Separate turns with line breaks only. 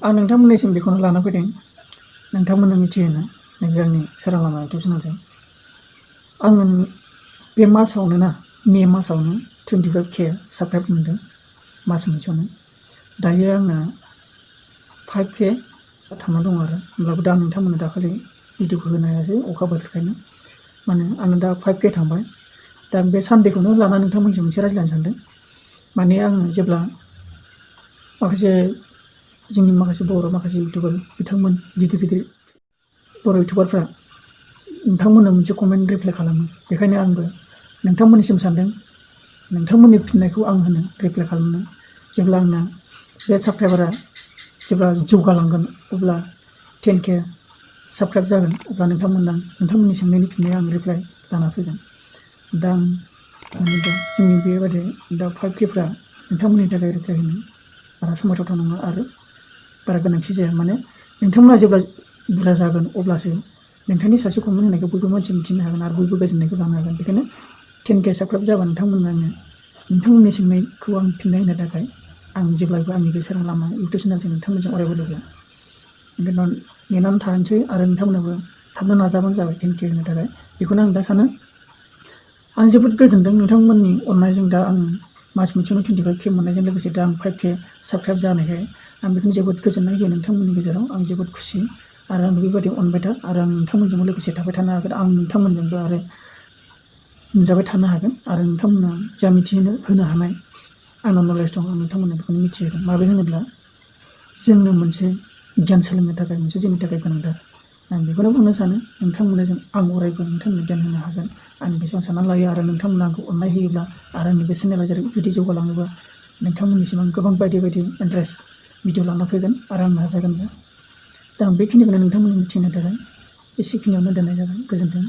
आं नोंथांमोननिसिम बेखौनो लाना फैदों नोंथांमोननो मिथिहोनो नैबे आंनि सोरां लामा इउटुब चेनेलजों आङो बे मासावनो ना मे मासावनो 25K साबस्क्राइब मोनदों मास मोनसेयावनो दायो आंना 5K थांना दं आरो होमब्लाबो दा नोंथांमोननो दाखालि भिडिअखौ होनो हायासै अखा बोथोरखायनो माने आंना दा 5K थांबाय दा बे सानडेखौनो लाना नोंथांमोनजों मोनसे रायज्लायनो सानदों माने आं जेब्ला माखासे जोंनि माखासे बर' माखासे इउटुबार बिथांमोन गिदिर बर' इउटुबारफ्रा नोंथांमोननो मोनसे कमेन्ट रिप्लाइ खालामो बेखायनो आंबो नोंथांमोननिसिम सानदों नोंथांमोननि फिननायखौ आं होनो रिप्लाइ खालामनो जेब्ला आंना बे साबस्क्राइबारा जेब्ला जौगालांगोन अब्ला 10K साबस्क्राइब जागोन अब्ला नोंथांमोननि सोंनायनि फिननाय आं रिप्लाइ लाना फैगोन दा आं माने दा जोंनि बेबायदि दा 5Kफ्रा नोंथांमोननि थाखाय रिप्लाइ होनो बारा समायथाव नङा आरो बारा गोनांथि जाया माने नोंथांमोना जेब्ला बुरजा जागोन अब्लासो नोंथांनि सासे कमेन्ट होनायखौ बयबो मानसि मिथिनो हागोन आरो बयबो गोजोननायखौ लानो हागोन बेखायनो 10K साबस्क्राइब जाबा नोंथांमोननो आङो नोंथांमोननि सोंनायखौ आं फिननाय होनो थाखाय आं जेब्लायबो आंनि बे सोरां लामा इउटुब चेनेलजों नोंथांमोनजों अरायबो लोगो ओंखायनो नेनानै थानोसै आरो नोंथांमोनाबो थाबनो नाजाबानो जाबाय 10K होनो थाखाय बेखौनो आं दा सानो आं जोबोद गोजोनदों नोंथांमोननि अननायजों दा आं मास मोनसेयावनो 25K मोननायजों लोगोसे दा आं 5K साबस्क्राइब जानायखाय आं बेखौनो जोबोद गोजोननाय होयो नोंथांमोननि गेजेराव आं जोबोद खुसि आरो आं बेबायदि अनबाय था आरो आं नोंथांमोनजोंबो लोगोसे थाबाय थानो हागोन आं नोंथांमोनजोंबो आरो नुजाबाय थानो हागोन आरो नोंथांमोना जा होनो हानाय आंनाव नलेज दं आं नोंथांमोननो बेखौनो मिथिहोगोन माबोरै होनोब्ला जोंनो मोनसे गियान सोलोंनो थाखाय मोनसे जोंनि थाखाय गोनांथार आं बेखौनो बुंनो सानो नोंथांमोनजों आं अरायबो नोंथांमोननो गियान होनो हागोन आं बेखौ साननानै लायो आरो नोंथांमोना आंखौ अननाय होयोब्ला आरो आंनि बे चेनेला जुदि जौगालाङोबा नोंथांमोननिसिम आं गोबां बायदि इन्टारेस्ट भिडिअ लाना फैगोन आरो आं नाजागोनबो दा आं बेखिनिखौनो नोंथांमोननि मिथिनो थाखाय एसेखिनियावनो दोननाय जाबाय गोजोन्थों।